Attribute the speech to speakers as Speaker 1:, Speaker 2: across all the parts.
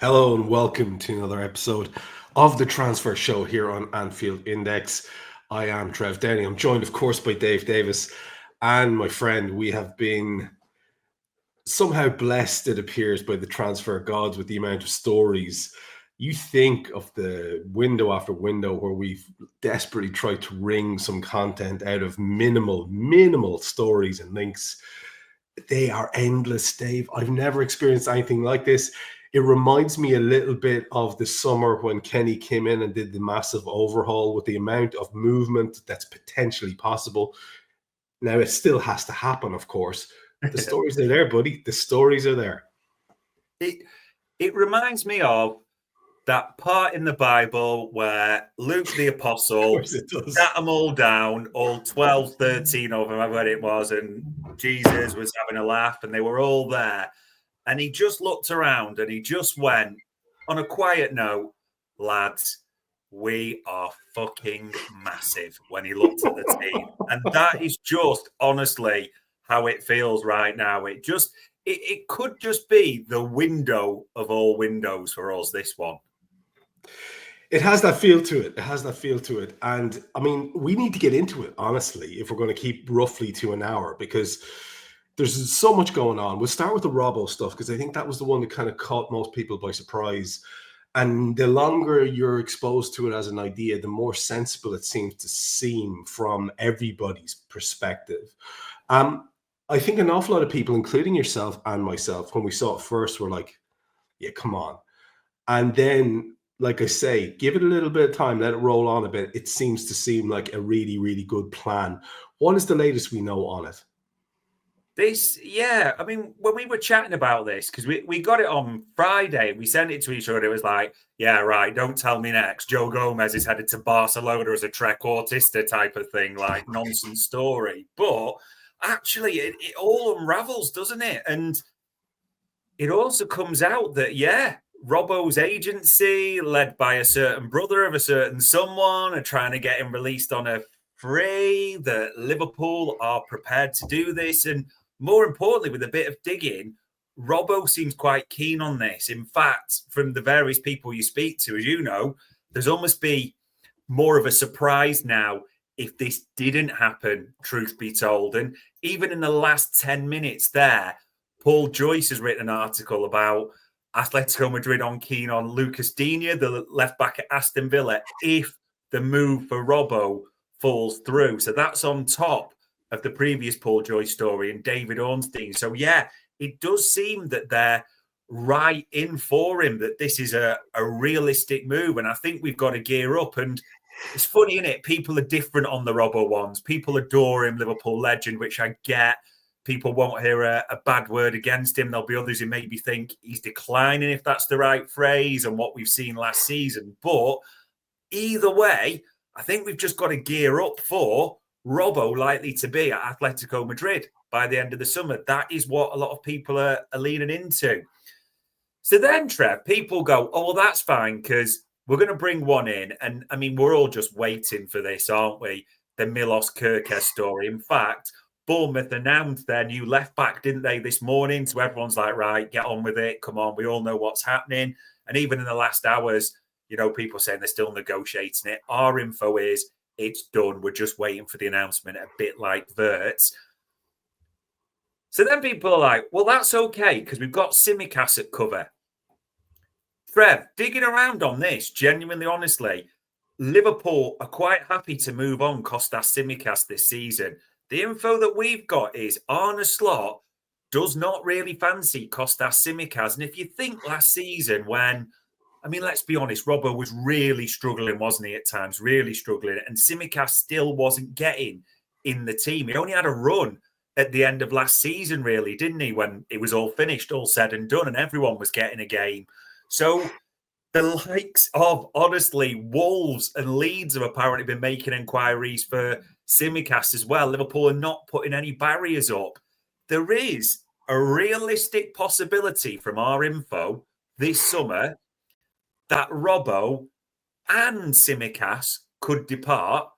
Speaker 1: Hello and welcome to another episode of the Transfer Show here on Anfield Index. I am Trev Downey. I'm joined, of course, by Dave Davis and my friend. We have been somehow blessed, it appears, by the transfer gods with the amount of stories. You think of the window after window where we've desperately tried to wring some content out of minimal stories and links. They are endless, Dave. I've never experienced anything like this. It reminds me a little bit of the summer when Kenny came in and did the massive overhaul with the amount of movement that's potentially possible. Now, it still has to happen, of course. The stories are there, buddy. The stories are there.
Speaker 2: It reminds me of that part in the Bible where Luke the Apostle sat them all down, all 12, 13 of them, whatever it was, and Jesus was having a laugh and they were all there. And he just looked around and he just went, on a quiet note, lads, we are fucking massive, when he looked at the team. And that is just, honestly, how it feels right now. It could just be the window of all windows for us, this one.
Speaker 1: It has that feel to it. And I mean, we need to get into it, honestly, if we're going to keep roughly to an hour, because there's so much going on. We'll start with the Robbo stuff, because I think that was the one that kind of caught most people by surprise. And the longer you're exposed to it as an idea, the more sensible it seems to seem from everybody's perspective. I think an awful lot of people, including yourself and myself, when we saw it first, were like, yeah, come on. And then, like I say, give it a little bit of time, let it roll on a bit. It seems to seem like a really, really good plan. What is the latest we know on it?
Speaker 2: I mean, when we were chatting about this, because we got it on Friday, we sent it to each other. It was like, yeah, right, don't tell me next. Joe Gomez is headed to Barcelona as a trequartista type of thing, like nonsense story. But actually, it all unravels, doesn't it? And it also comes out that, yeah, Robbo's agency, led by a certain brother of a certain someone, are trying to get him released on a free, that Liverpool are prepared to do this. And more importantly, with a bit of digging, Robbo seems quite keen on this. In fact, from the various people you speak to, as you know, there's almost be more of a surprise now if this didn't happen, truth be told. And even in the last 10 minutes there, Paul Joyce has written an article about Atletico Madrid on keen on Lucas Digne, the left back at Aston Villa, if the move for Robbo falls through. So that's on top of the previous Paul Joyce story and David Ornstein. So, yeah, it does seem that they're right in for him, that this is a realistic move. And I think we've got to gear up. And it's funny, isn't it? People are different on the Robbo ones. People adore him, Liverpool legend, which I get. People won't hear a bad word against him. There'll be others who maybe think he's declining, if that's the right phrase, and what we've seen last season. But either way, I think we've just got to gear up for Robbo likely to be at Atletico Madrid by the end of the summer. That is what a lot of people are leaning into. So then, Trev, people go, oh, well, that's fine, because we're going to bring one in. And I mean, we're all just waiting for this, aren't we? The Milos Kerkez story. In fact, Bournemouth announced their new left back, didn't they, this morning? So everyone's like, right, get on with it. Come on, we all know what's happening. And even in the last hours, you know, people saying they're still negotiating it. Our info is it's done. We're just waiting for the announcement, a bit like Verts. So then people are like, well, that's okay, because we've got Tsimikas at cover. Trev, digging around on this, genuinely, honestly, Liverpool are quite happy to move on Kostas Tsimikas this season. The info that we've got is Arne Slot does not really fancy Kostas Tsimikas. And if you think last season when, I mean, let's be honest, Robbo was really struggling, wasn't he, at times, really struggling. And Tsimikas still wasn't getting in the team. He only had a run at the end of last season, really, didn't he, when it was all finished, all said and done, and everyone was getting a game. So the likes of, honestly, Wolves and Leeds have apparently been making inquiries for Tsimikas as well. Liverpool are not putting any barriers up. There is a realistic possibility from our info this summer that Robbo and Tsimikas could depart.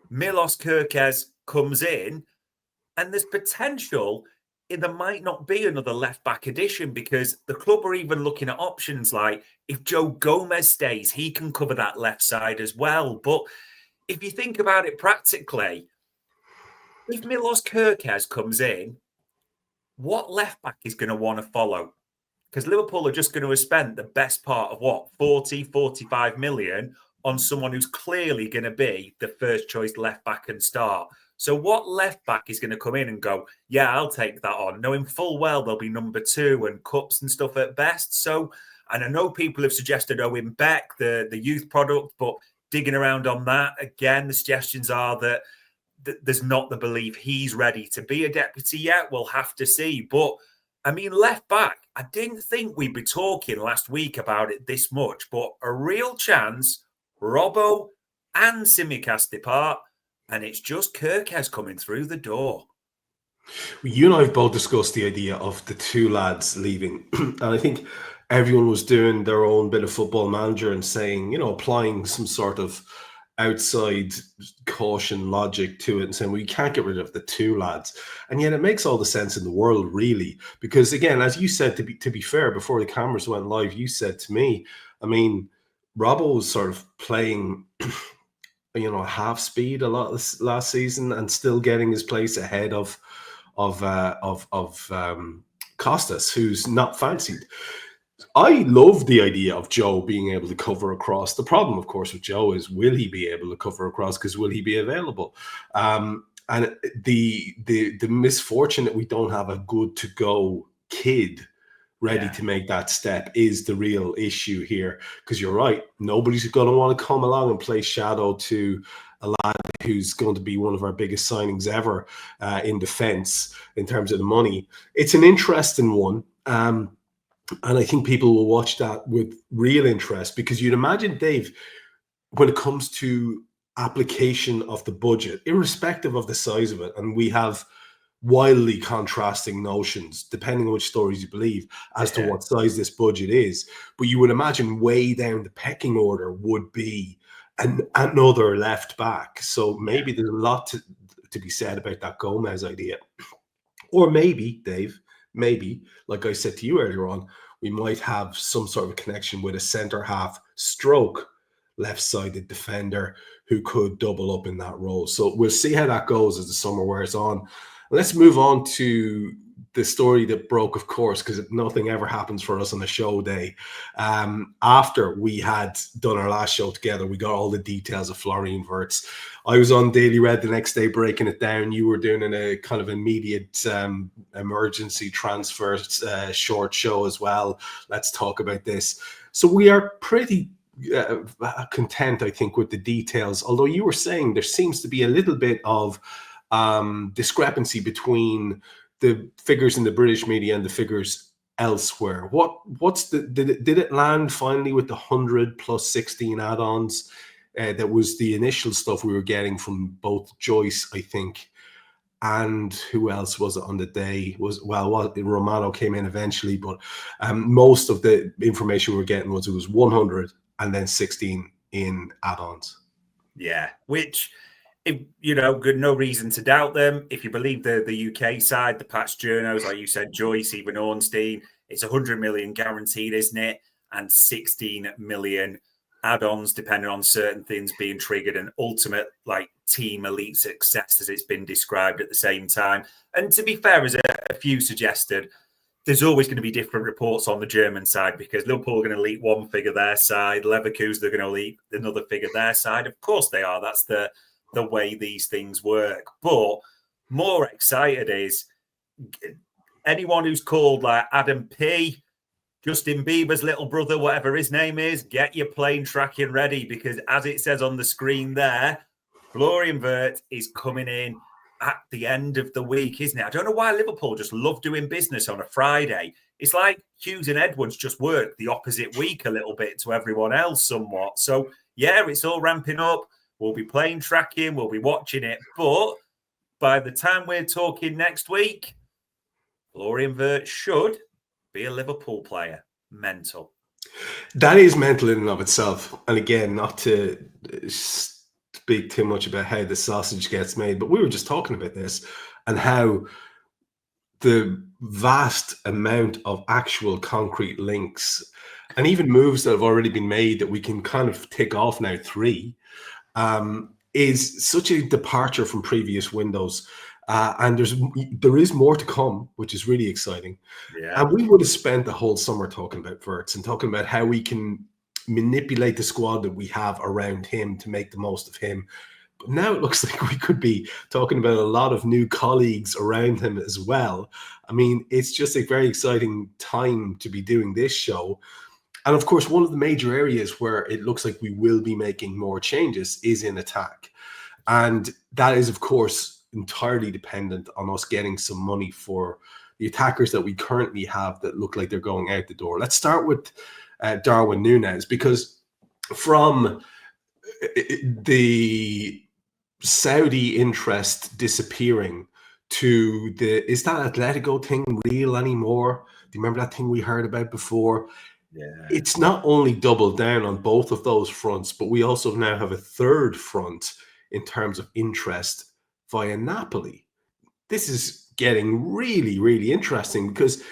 Speaker 2: Milos Kerkez comes in, and there's potential there might not be another left back addition, because the club are even looking at options like, if Joe Gomez stays, he can cover that left side as well. But if you think about it practically, if Milos Kerkez comes in, what left back is going to want to follow? Because Liverpool are just going to have spent the best part of 45 million on someone who's clearly going to be the first choice left back and start. So what left back is going to come in and go, yeah, I'll take that on, knowing full well they'll be number 2 and cups and stuff at best. So, and I know people have suggested Owen Beck, the youth product, but digging around on that, again, the suggestions are that there's not the belief he's ready to be a deputy yet. We'll have to see. But I mean, left back, I didn't think we'd be talking last week about it this much, but a real chance, Robbo and Tsimikas depart, and it's just Kerkez coming through the door.
Speaker 1: You and I have both discussed the idea of the 2 lads leaving. And I think everyone was doing their own bit of football manager and saying, applying some sort of outside caution logic to it and saying, well, you can't get rid of the 2 lads. And yet it makes all the sense in the world, really, because again, as you said, to be fair, before the cameras went live, you said to me, I mean, Robbo was sort of playing half speed a lot last season and still getting his place ahead of Costas, who's not fancied. I love the idea of Joe being able to cover across. The problem, of course, with Joe is, will he be able to cover across? Because will he be available? And the misfortune that we don't have a good to go kid ready to make that step is the real issue here. Because you're right, nobody's going to want to come along and play shadow to a lad who's going to be one of our biggest signings ever in defence in terms of the money. It's an interesting one. And I think people will watch that with real interest, because you'd imagine, Dave, when it comes to application of the budget, irrespective of the size of it, and we have wildly contrasting notions, depending on which stories you believe, as to what size this budget is. But you would imagine way down the pecking order would be another left back. So maybe there's a lot to be said about that Gomez idea. Or maybe, Dave, like I said to you earlier on, we might have some sort of connection with a centre half stroke left-sided defender who could double up in that role. So we'll see how that goes as the summer wears on. Let's move on to the story that broke, of course, because nothing ever happens for us on a show day. After we had done our last show together, we got all the details of Florian Wirtz. I was on Daily Red the next day breaking it down. You were doing a kind of immediate emergency transfer short show as well. Let's talk about this. So we are pretty content, I think, with the details, although you were saying there seems to be a little bit of discrepancy between the figures in the British media and the figures elsewhere. Did it land finally with the 100 plus 16 add-ons? That was the initial stuff we were getting from both Joyce, I think, and who else was it on the day? Romano came in eventually, but most of the information we were getting was it was 100 and then 16 in add-ons.
Speaker 2: Yeah, which, good, no reason to doubt them. If you believe the UK side, the patch journos, like you said, Joyce, even Ornstein, it's 100 million guaranteed, isn't it? And 16 million add-ons, depending on certain things being triggered, and ultimate team elite success, as it's been described at the same time. And to be fair, as a few suggested, there's always going to be different reports on the German side, because Liverpool are going to leak one figure their side, Leverkusen, they're going to leak another figure their side. Of course they are. That's the way these things work. But more excited is anyone who's called Adam P., Justin Bieber's little brother, whatever his name is, get your plane tracking ready, because as it says on the screen there, Florian Wirtz is coming in at the end of the week, isn't it? I don't know why Liverpool just love doing business on a Friday. It's like Hughes and Edwards just work the opposite week a little bit to everyone else somewhat. So, yeah, it's all ramping up. We'll be plane tracking. We'll be watching it. But by the time we're talking next week, Florian Wirtz should be a Liverpool player. Mental.
Speaker 1: That is mental in and of itself. And again, not to speak too much about how the sausage gets made, but we were just talking about this and how the vast amount of actual concrete links and even moves that have already been made that we can kind of tick off now, 3, is such a departure from previous windows. And there is more to come, which is really exciting.
Speaker 2: Yeah.
Speaker 1: And we would have spent the whole summer talking about Wirtz and talking about how we can manipulate the squad that we have around him to make the most of him. But now it looks like we could be talking about a lot of new colleagues around him as well. I mean, it's just a very exciting time to be doing this show. And of course, one of the major areas where it looks like we will be making more changes is in attack. And that is, of course, entirely dependent on us getting some money for the attackers that we currently have that look like they're going out the door. Let's start with Darwin Nunez, because from the Saudi interest disappearing to is that Atletico thing real anymore? Do you remember that thing we heard about before?
Speaker 2: Yeah.
Speaker 1: It's not only doubled down on both of those fronts, but we also now have a third front in terms of interest via Napoli. This is getting really, really interesting, because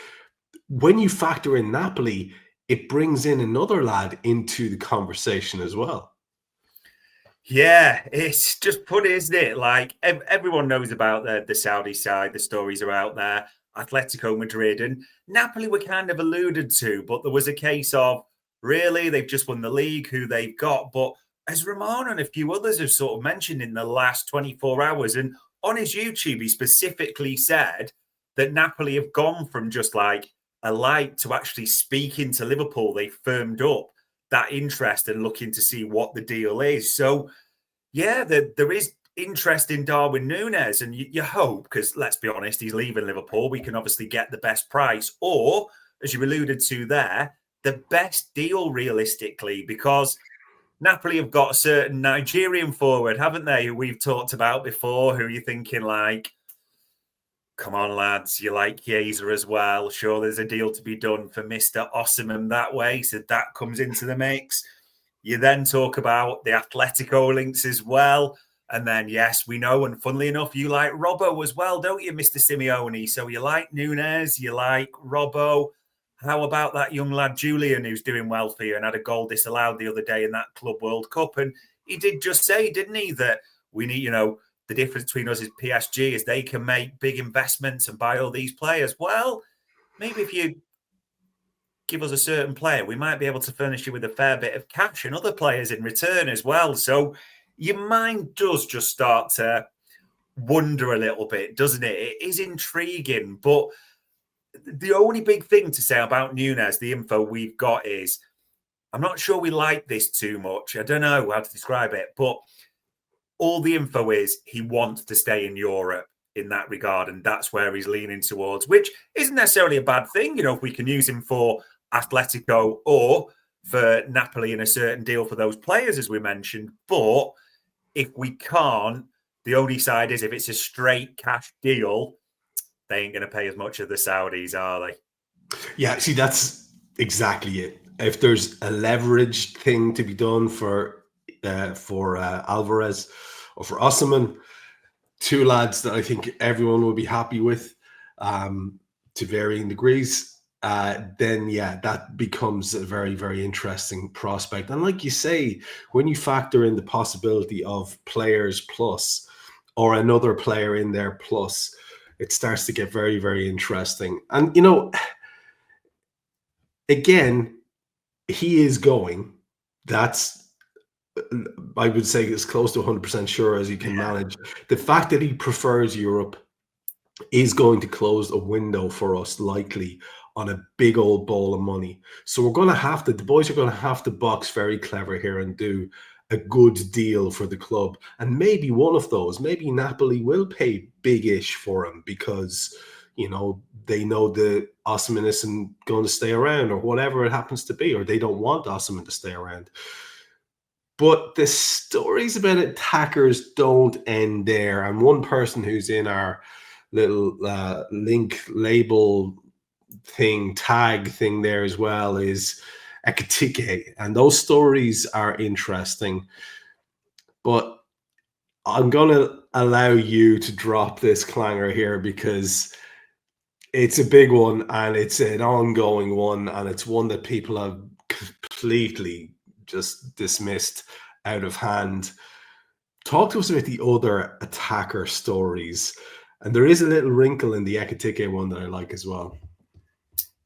Speaker 1: when you factor in Napoli, it brings in another lad into the conversation as well.
Speaker 2: Yeah, it's just funny, isn't it? Like everyone knows about the Saudi side, the stories are out there. Atletico Madrid and Napoli were kind of alluded to, but there was a case of really they've just won the league, who they've got. But as Ramon and a few others have sort of mentioned in the last 24 hours, and on his YouTube, he specifically said that Napoli have gone from just like a light to actually speaking to Liverpool. They firmed up that interest and looking to see what the deal is. So, yeah, there is interest in Darwin Nunez, and you hope, because let's be honest, he's leaving Liverpool. We can obviously get the best price, or as you alluded to there, the best deal realistically, because Napoli have got a certain Nigerian forward, haven't they, who we've talked about before, who you're thinking like, come on, lads, you like Chiesa as well. Sure, there's a deal to be done for Mr. Osimhen that way, so that comes into the mix. You then talk about the Atletico links as well. And then, yes, we know, and funnily enough, you like Robbo as well, don't you, Mr. Simeone? So you like Nunez, you like Robbo. How about that young lad, Julian, who's doing well for you and had a goal disallowed the other day in that Club World Cup? And he did just say, didn't he, that we need, the difference between us is PSG is they can make big investments and buy all these players. Well, maybe if you give us a certain player, we might be able to furnish you with a fair bit of cash and other players in return as well. So your mind does just start to wonder a little bit, doesn't it? It is intriguing, but the only big thing to say about Nunez, the info we've got is, I'm not sure we like this too much. I don't know how to describe it, but all the info is he wants to stay in Europe in that regard, and that's where he's leaning towards, which isn't necessarily a bad thing. If we can use him for Atletico or for Napoli in a certain deal for those players, as we mentioned. But if we can't, the only side is if it's a straight cash deal, they ain't going to pay as much as the Saudis, are they?
Speaker 1: Yeah, see, that's exactly it. If there's a leveraged thing to be done for Alvarez or for Osimhen, two lads that I think everyone will be happy with, to varying degrees, then yeah, that becomes a very, very interesting prospect. And like you say, when you factor in the possibility of players plus or another player in there plus, it starts to get very, very interesting. And, again, he is going. That's, I would say, as close to 100% sure as you can manage. The fact that he prefers Europe is going to close a window for us, likely, on a big old ball of money. So we're going to have to, the boys are going to have to box very clever here and do a good deal for the club. And maybe one of those, maybe Napoli will pay big-ish for him because, they know the Osimhen isn't going to stay around or whatever it happens to be, or they don't want Osimhen to stay around. But the stories about attackers don't end there. And one person who's in our little link label tag thing there as well is Ekitike. And those stories are interesting. But I'm going to allow you to drop this clanger here because It's a big one, and it's an ongoing one, and it's one that people have completely just dismissed out of hand. Talk to us about the other attacker stories. And there is a little wrinkle in the Ekitike one that I like as well.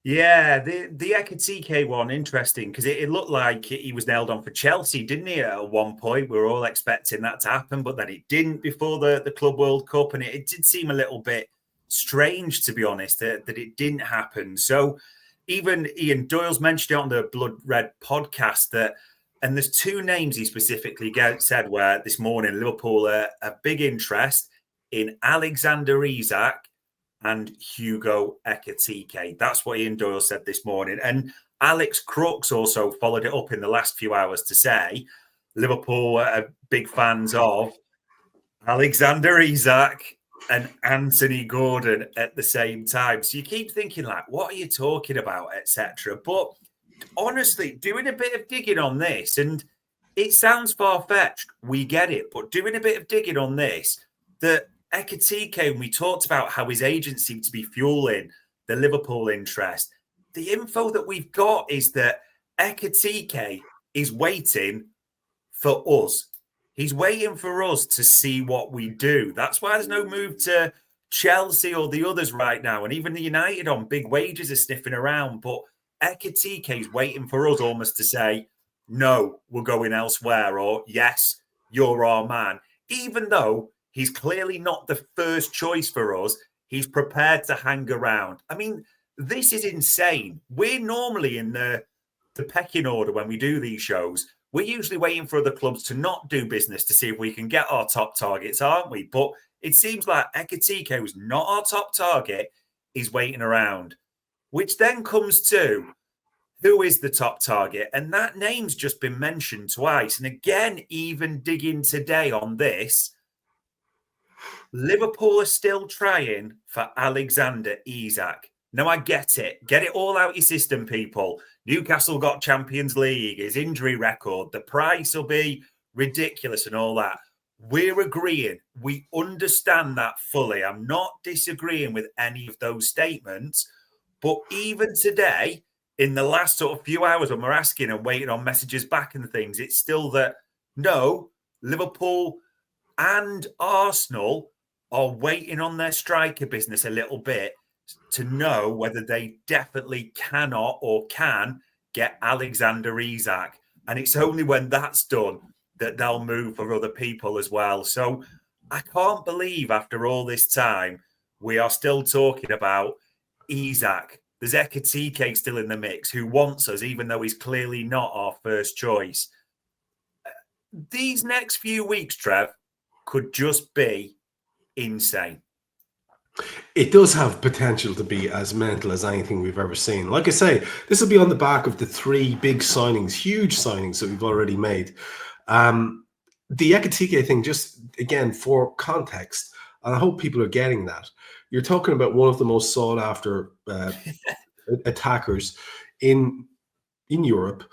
Speaker 2: Yeah, the Ekitike one, interesting, because it looked like he was nailed on for Chelsea, didn't he? At one point, we were all expecting that to happen, but then it didn't before the Club World Cup, and it did seem a little bit strange, to be honest, that it didn't happen. So even Ian Doyle's mentioned it on the Blood Red podcast and there's two names he specifically said where this morning Liverpool are a big interest in Alexander Isak and Hugo Ekitike. That's what Ian Doyle said this morning. And Alex Crooks also followed it up in the last few hours to say Liverpool are big fans of Alexander Isak and Anthony Gordon at the same time. So you keep thinking, like, what are you talking about, etc. But honestly, doing a bit of digging on this, and it sounds far-fetched, we get it, but doing a bit of digging on this, that Ekitike, and we talked about how his agent seemed to be fueling the Liverpool interest. The info that we've got is that Ekitike is waiting for us. He's waiting for us to see what we do. That's why there's no move to Chelsea or the others right now. And even the United on big wages are sniffing around. But Ekitike is waiting for us almost to say, no, we're going elsewhere. Or, yes, you're our man. Even though he's clearly not the first choice for us, he's prepared to hang around. I mean, this is insane. We're normally in the pecking order when we do these shows. We're usually waiting for other clubs to not do business to see if we can get our top targets, aren't we? But it seems like Ekitike, who's not our top target, is waiting around, which then comes to who is the top target? And that name's just been mentioned twice. And again, even digging today on this, Liverpool are still trying for Alexander Isak. Now, I get it. Get it all out your system, people. Newcastle got Champions League, his injury record, the price will be ridiculous and all that. We're agreeing. We understand that fully. I'm not disagreeing with any of those statements. But even today, in the last sort of few hours when we're asking and waiting on messages back and things, it's still that, no, Liverpool and Arsenal are waiting on their striker business a little bit to know whether they definitely cannot or can get Alexander Isak. And it's only when that's done that they'll move for other people as well. So I can't believe after all this time, we are still talking about Isak. There's Ekitike still in the mix who wants us, even though he's clearly not our first choice. These next few weeks, Trev, could just be insane.
Speaker 1: It does have potential to be as mental as anything we've ever seen. Like I say, this will be on the back of the three big signings, huge signings that we've already made. The Ekitike thing, just again, for context, and I hope people are getting that, you're talking about one of the most sought after attackers in Europe.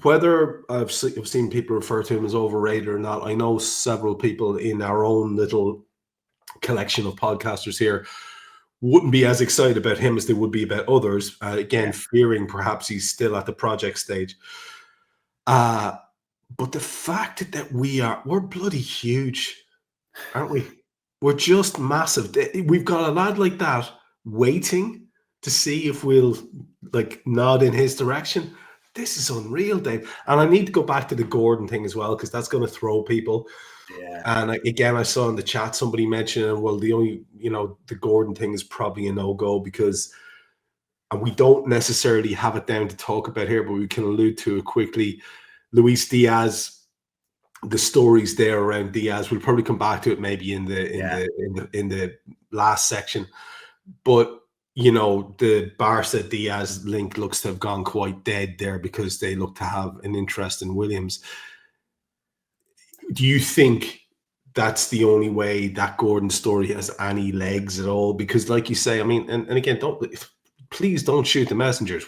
Speaker 1: Whether I've seen people refer to him as overrated or not, I know several people in our own little collection of podcasters here wouldn't be as excited about him as they would be about others. Fearing perhaps he's still at the project stage. But the fact that we're bloody huge, aren't we? We're just massive. We've got a lad like that waiting to see if we'll like nod in his direction. This is unreal, Dave. And I need to go back to the Gordon thing as well, because that's going to throw people.
Speaker 2: Yeah.
Speaker 1: And again, I saw in the chat somebody mentioning, well, the only, the Gordon thing is probably a no-go because, and we don't necessarily have it down to talk about here, but we can allude to it quickly. Luis Diaz, the stories there around Diaz, we'll probably come back to it maybe in the last section. But the Barca Diaz link looks to have gone quite dead there because they look to have an interest in Williams. Do you think that's the only way that Gordon story has any legs at all? Because like you say, I mean, and again, please don't shoot the messengers.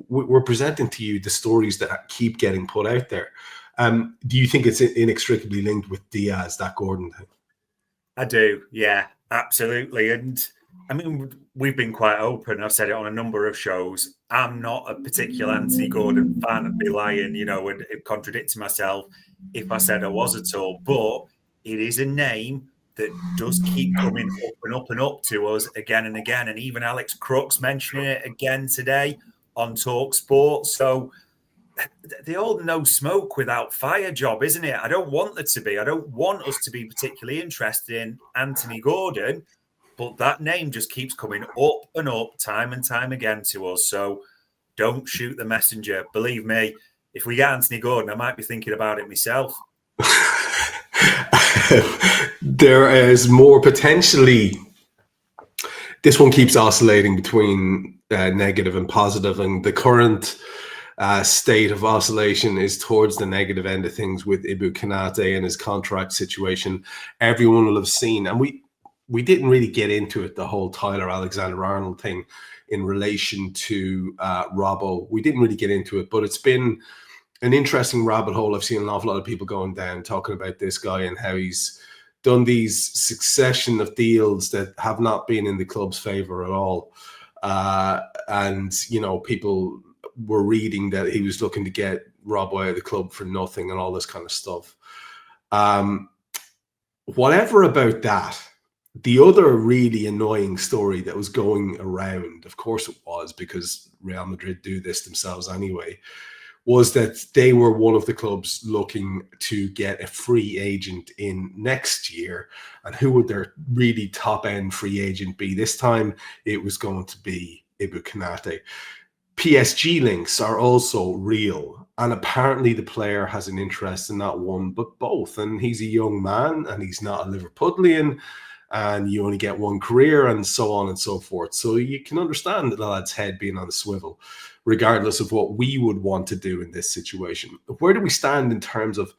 Speaker 1: We're presenting to you the stories that keep getting put out there. Do you think it's inextricably linked with Diaz, that Gordon thing?
Speaker 2: I do. Yeah, absolutely. And I mean, we've been quite open. I've said it on a number of shows. I'm not a particular Anthony Gordon fan. I'd be lying, and contradicting myself if I said I was at all. But it is a name that does keep coming up and up and up to us again and again. And even Alex Crooks mentioning it again today on Talk Sport. So the old no smoke without fire job, isn't it? I don't want there to be. I don't want us to be particularly interested in Anthony Gordon. But that name just keeps coming up and up time and time again to us. So don't shoot the messenger. Believe me, if we get Anthony Gordon, I might be thinking about it myself.
Speaker 1: There is more potentially. This one keeps oscillating between negative and positive, and the current state of oscillation is towards the negative end of things with Ibu Konate and his contract situation. Everyone will have seen, and we didn't really get into it, the whole Tyler Alexander-Arnold thing in relation to Robbo. We didn't really get into it, but it's been an interesting rabbit hole. I've seen an awful lot of people going down talking about this guy and how he's done these succession of deals that have not been in the club's favor at all. And, people were reading that he was looking to get Robbo out of the club for nothing and all this kind of stuff. Whatever about that. The other really annoying story that was going around, of course it was, because Real Madrid do this themselves anyway, was that they were one of the clubs looking to get a free agent in next year. And who would their really top-end free agent be? This time it was going to be Ibu Konate. PSG links are also real. And apparently the player has an interest in not one, but both. And he's a young man and he's not a Liverpudlian. And you only get one career and so on and so forth. So you can understand the lad's head being on a swivel, regardless of what we would want to do in this situation. Where do we stand in terms of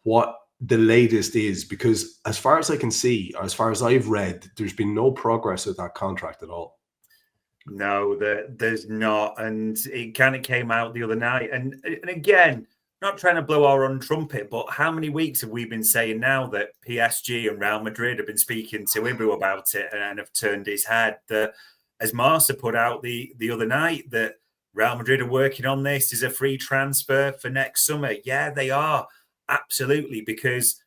Speaker 1: what the latest is? Because as far as I can see, or as far as I've read, there's been no progress with that contract at all.
Speaker 2: No, there's not. And it kind of came out the other night. And again, not trying to blow our own trumpet, but how many weeks have we been saying now that PSG and Real Madrid have been speaking to Ibu about it and have turned his head? As Marca put out the other night, that Real Madrid are working on this as a free transfer for next summer. Yeah, they are. Absolutely. Because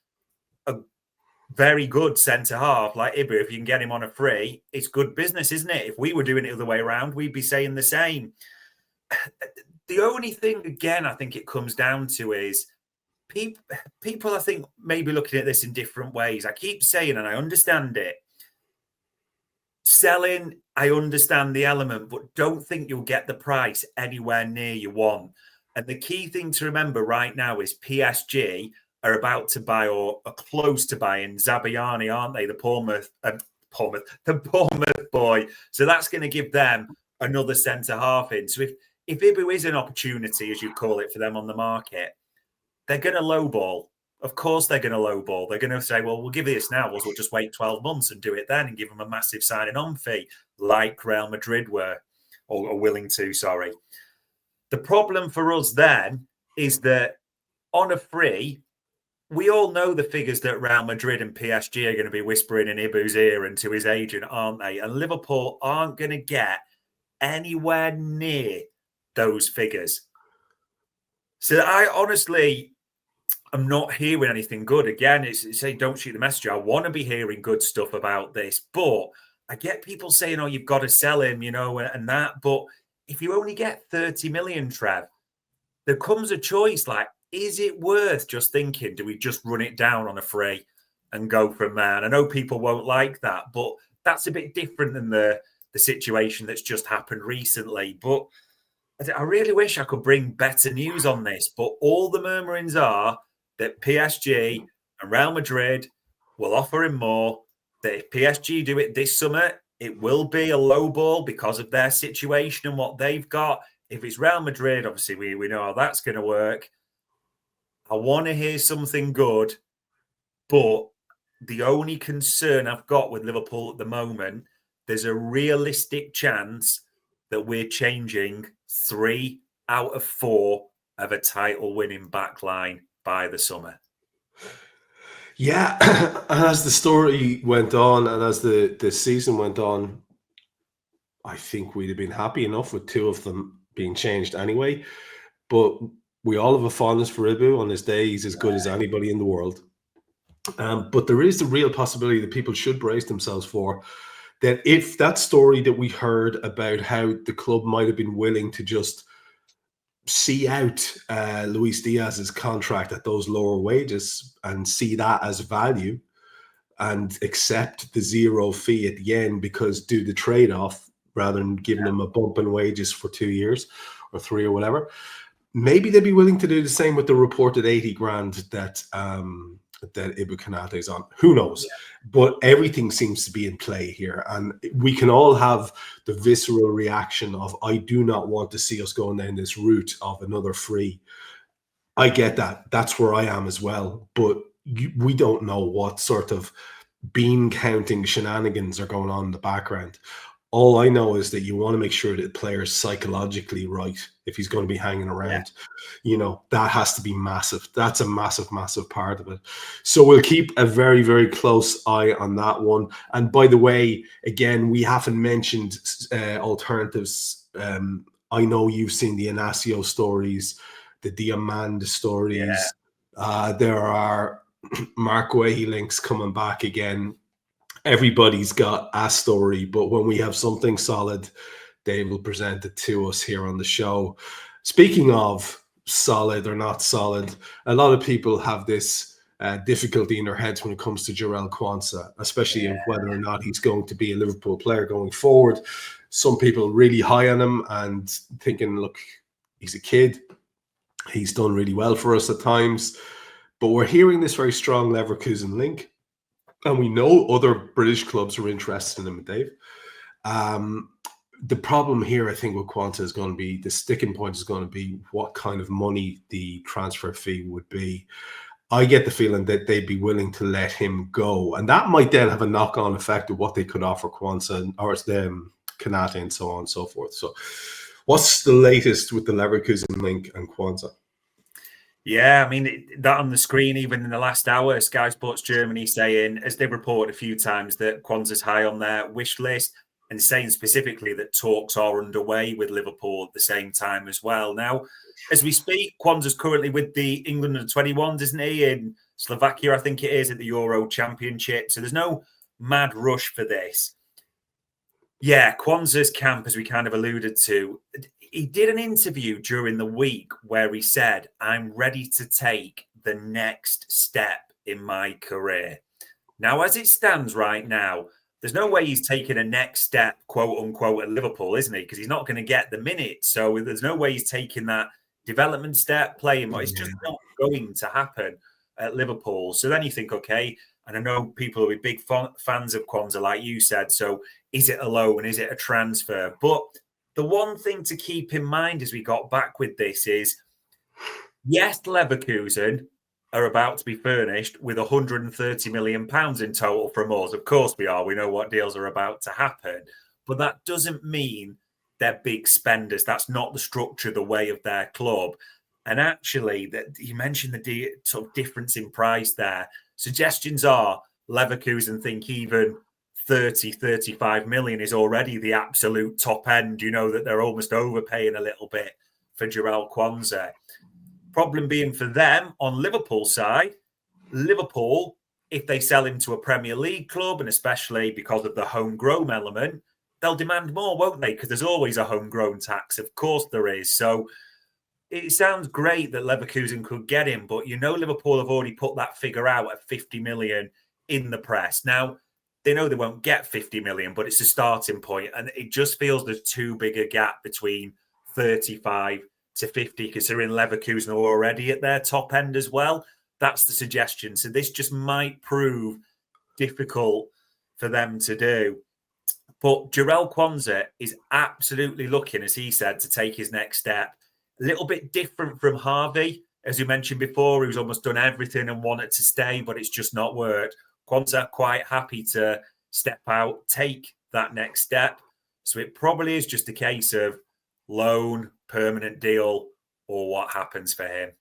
Speaker 2: a very good centre-half like Ibu, if you can get him on a free, it's good business, isn't it? If we were doing it the other way around, we'd be saying the same. The only thing, again, I think it comes down to is people, I think, maybe looking at this in different ways. I keep saying, and I understand it, selling, I understand the element, but don't think you'll get the price anywhere near you want. And the key thing to remember right now is PSG are about to buy or are close to buying Zabayani, aren't they? The Bournemouth boy. So that's going to give them another centre-half in. So if Ibu is an opportunity, as you call it, for them on the market, they're going to lowball. Of course they're going to lowball. They're going to say, well, we'll give you this now. We'll just wait 12 months and do it then and give them a massive signing-on fee like Real Madrid were, or willing to, sorry. The problem for us then is that on a free, we all know the figures that Real Madrid and PSG are going to be whispering in Ibu's ear and to his agent, aren't they? And Liverpool aren't going to get anywhere near those figures. So I honestly am not hearing anything good. Again, it's saying don't shoot the messenger. I want to be hearing good stuff about this, but I get people saying, oh, you've got to sell him, and that. But if you only get 30 million, Trev, there comes a choice. Like, is it worth just thinking, do we just run it down on a free and go from there? And I know people won't like that, but that's a bit different than the situation that's just happened recently. But I really wish I could bring better news on this, but all the murmurings are that PSG and Real Madrid will offer him more, that if PSG do it this summer, it will be a low ball because of their situation and what they've got. If it's Real Madrid, obviously we know how that's going to work. I want to hear something good, but the only concern I've got with Liverpool at the moment, there's a realistic chance that we're changing 3 out of 4 of a title-winning backline by the summer.
Speaker 1: Yeah, and as the story went on and as the season went on, I think we'd have been happy enough with two of them being changed anyway. But we all have a fondness for Ibu. On his day, he's as good as anybody in the world. But there is the real possibility that people should brace themselves for that if that story that we heard about how the club might have been willing to just see out Luis Diaz's contract at those lower wages and see that as value and accept the zero fee at the end because do the trade-off rather than giving them a bump in wages for 2 years or 3 or whatever. Maybe they'd be willing to do the same with the reported 80 grand that Ibu Konate is on. Who knows? Yeah. But everything seems to be in play here. And we can all have the visceral reaction of, I do not want to see us going down this route of another free. I get that. That's where I am as well. But we don't know what sort of bean counting shenanigans are going on in the background. All I know is that you want to make sure that the player is psychologically right if he's going to be hanging around. Yeah. That has to be massive. That's a massive, massive part of it. So we'll keep a very, very close eye on that one. And by the way, again, we haven't mentioned alternatives. I know you've seen the Inacio stories, the Diamand stories. Yeah. There are Mark Weahy links coming back again. Everybody's got a story, but when we have something solid, they will present it to us here on the show. Speaking of solid or not solid, a lot of people have this difficulty in their heads when it comes to Jarell Quansah, especially in whether or not he's going to be a Liverpool player going forward. Some people really high on him and thinking, look, he's a kid. He's done really well for us at times. But we're hearing this very strong Leverkusen link. And we know other British clubs are interested in him, Dave. The problem here, I think, with Quansah is going to be, the sticking point is going to be what kind of money the transfer fee would be. I get the feeling that they'd be willing to let him go. And that might then have a knock-on effect of what they could offer Quansah or Konate and so on and so forth. So what's the latest with the Leverkusen link and Quansah?
Speaker 2: Yeah, I mean, that on the screen, even in the last hour, Sky Sports Germany saying, as they report a few times, that Quansah's high on their wish list and saying specifically that talks are underway with Liverpool at the same time as well. Now, as we speak, Quansah's currently with the England under-21s, isn't he? In Slovakia, I think it is, at the Euro Championship. So there's no mad rush for this. Yeah, Quansah's camp, as we kind of alluded to, he did an interview during the week where he said, I'm ready to take the next step in my career. Now, as it stands right now, there's no way he's taking a next step, quote unquote, at Liverpool, isn't he? Because he's not going to get the minutes. So there's no way he's taking that development step, playing. It's just not going to happen at Liverpool. So then you think, okay, and I know people will be big fans of Quansah, like you said. So is it a loan? Is it a transfer? But the one thing to keep in mind as we got back with this is, yes, Leverkusen are about to be furnished with £130 million in total from us. Of course we are. We know what deals are about to happen. But that doesn't mean they're big spenders. That's not the structure, the way of their club. And actually, that you mentioned the sort of difference in price there. Suggestions are Leverkusen think even 30, 35 million is already the absolute top end. You know that they're almost overpaying a little bit for Jarell Quansah. Problem being for them on Liverpool side, Liverpool, if they sell him to a Premier League club, and especially because of the homegrown element, they'll demand more, won't they? Because there's always a homegrown tax. Of course there is. So it sounds great that Leverkusen could get him, but you know Liverpool have already put that figure out at 50 million in the press. Now, they know they won't get 50 million, but it's a starting point. And it just feels there's too big a gap between 35 to 50, considering Leverkusen are already at their top end as well. That's the suggestion. So this just might prove difficult for them to do. But Jarell Quansah is absolutely looking, as he said, to take his next step. A little bit different from Harvey. As you mentioned before, he was almost done everything and wanted to stay, but it's just not worked. Quansah quite happy to step out, take that next step. So it probably is just a case of loan, permanent deal, or what happens for him.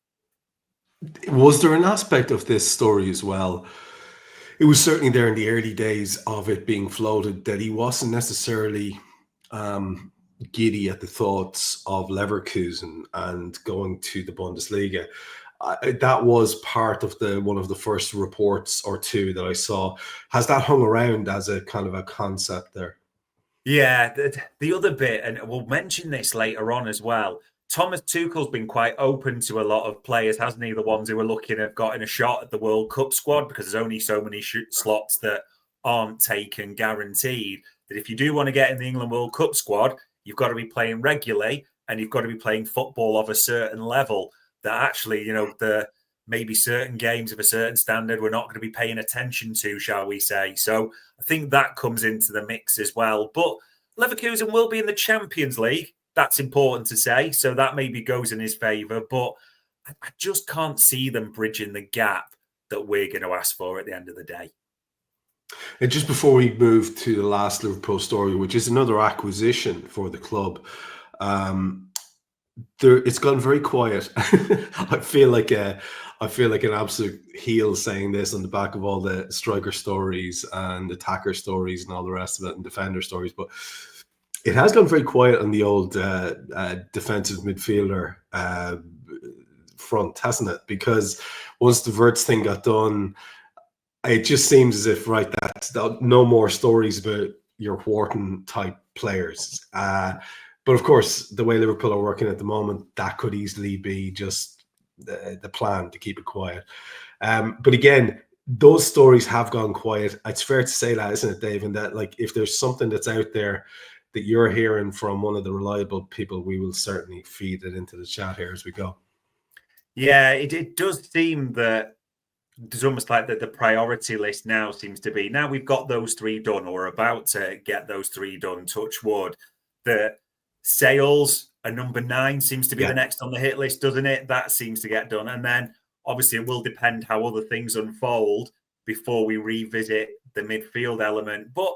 Speaker 1: Was there an aspect of this story as well? It was certainly there in the early days of it being floated that he wasn't necessarily giddy at the thoughts of Leverkusen and going to the Bundesliga. That was part of one of the first reports or two that I saw. Has that hung around as a kind of a concept there?
Speaker 2: Yeah, the other bit, and we'll mention this later on as well. Thomas Tuchel's been quite open to a lot of players, hasn't he? The ones who are looking at getting a shot at the World Cup squad, because there's only so many slots that aren't taken guaranteed. That if you do want to get in the England World Cup squad, you've got to be playing regularly and you've got to be playing football of a certain level. That actually, the maybe certain games of a certain standard we're not going to be paying attention to, shall we say. So I think that comes into the mix as well. But Leverkusen will be in the Champions League. That's important to say. So that maybe goes in his favour. But I just can't see them bridging the gap that we're going to ask for at the end of the day.
Speaker 1: And just before we move to the last Liverpool story, which is another acquisition for the club, it's gone very quiet. I feel like an absolute heel saying this on the back of all the striker stories and attacker stories and all the rest of it and defender stories, but it has gone very quiet on the old defensive midfielder front, hasn't it? Because once the Wirtz thing got done, it just seems as if that no more stories about your Wharton type players. But of course, the way Liverpool are working at the moment, that could easily be just the plan to keep it quiet. But again, those stories have gone quiet. It's fair to say that, isn't it, Dave? And that, like, if there's something that's out there that you're hearing from one of the reliable people, we will certainly feed it into the chat here as we go.
Speaker 2: Yeah, it does seem that there's almost like that the priority list now seems to be, now we've got those three done or about to get those three done, touch wood, the sales are number 9 seems to be the next on the hit list, doesn't it? That seems to get done. And then obviously it will depend how other things unfold before we revisit the midfield element. But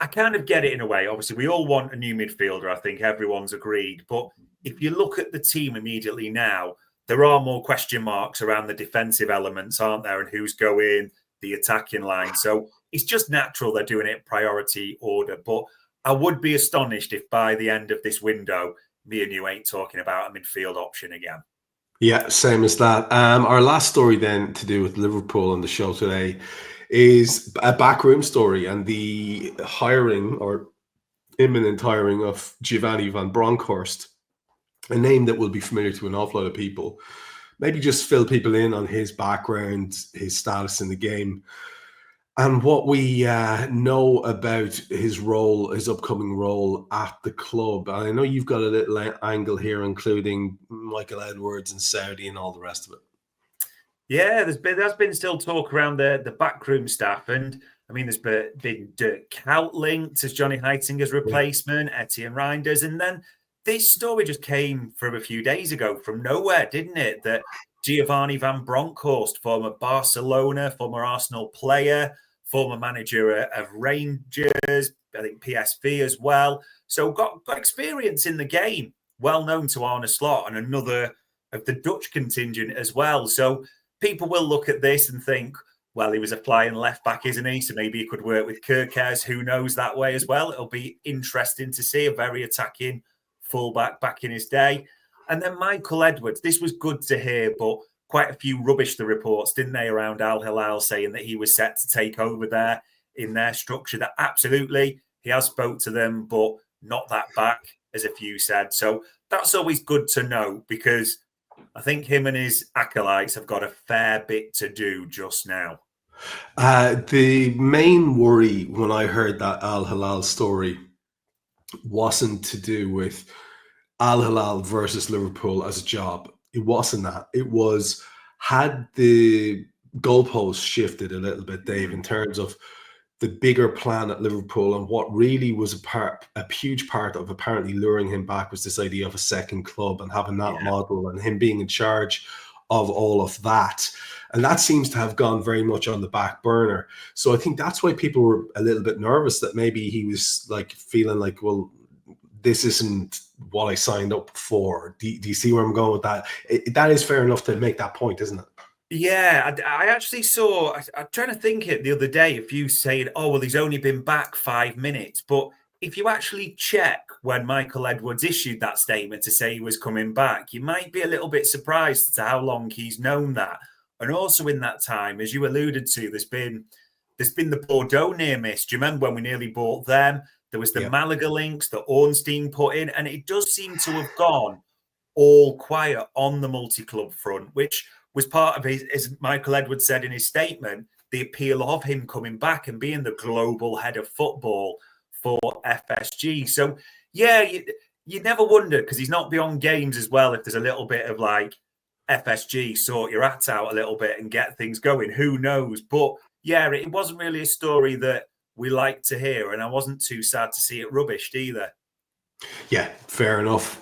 Speaker 2: I kind of get it in a way. Obviously, we all want a new midfielder. I think everyone's agreed. But if you look at the team immediately now, there are more question marks around the defensive elements, aren't there? And who's going the attacking line. So it's just natural they're doing it priority order. But I would be astonished if by the end of this window, me and you ain't talking about a midfield option again.
Speaker 1: Yeah, same as that. Our last story then to do with Liverpool on the show today is a backroom story and the hiring or imminent hiring of Giovanni van Bronckhorst, a name that will be familiar to an awful lot of people. Maybe just fill people in on his background, his status in the game, and what we know about his role, his upcoming role at the club. And I know you've got a little angle here, including Michael Edwards and Saudi and all the rest of it.
Speaker 2: Yeah, there's been still talk around the backroom staff, and I mean, there's been Dirk Kuyt linked as Johnny Heitinger's replacement, Etienne Reinders, and then this story just came from a few days ago from nowhere, didn't it? That Giovanni van Bronckhorst, former Barcelona, former Arsenal player, former manager of Rangers, I think PSV as well. So got experience in the game, well known to Arne Slot and another of the Dutch contingent as well. So people will look at this and think, well, he was a flying left back, isn't he? So maybe he could work with Kerkez. Who knows that way as well? It'll be interesting to see a very attacking fullback back in his day. And then Michael Edwards, this was good to hear, but quite a few rubbish the reports, didn't they, around Al Hilal saying that he was set to take over there in their structure. That absolutely, he has spoke to them, but not that back, as a few said. So that's always good to know, because I think him and his acolytes have got a fair bit to do just now.
Speaker 1: The main worry when I heard that Al Hilal story wasn't to do with Al Hilal versus Liverpool as a job. It wasn't that. It was, had the goalposts shifted a little bit, Dave, in terms of the bigger plan at Liverpool, and what really was a huge part of apparently luring him back was this idea of a second club and having that model and him being in charge of all of that. And that seems to have gone very much on the back burner. So I think that's why people were a little bit nervous that maybe he was like feeling like, well, this isn't what I signed up for. Do you see where I'm going with that? That is fair enough to make that point, isn't it?
Speaker 2: Yeah, I actually saw, I'm trying to think it the other day, if you saying, oh, well, he's only been back 5 minutes. But if you actually check when Michael Edwards issued that statement to say he was coming back, you might be a little bit surprised to how long he's known that. And also in that time, as you alluded to, there's been the Bordeaux near miss. Do you remember when we nearly bought them? There was the Malaga links that Ornstein put in, and it does seem to have gone all quiet on the multi-club front, which was part of his, as Michael Edwards said in his statement, the appeal of him coming back and being the global head of football for FSG. So, yeah, you never wonder, because he's not beyond games as well, if there's a little bit of like FSG, sort your act out a little bit and get things going. Who knows? But yeah, it wasn't really a story that we like to hear, and I wasn't too sad to see it rubbished either.
Speaker 1: Yeah, fair enough.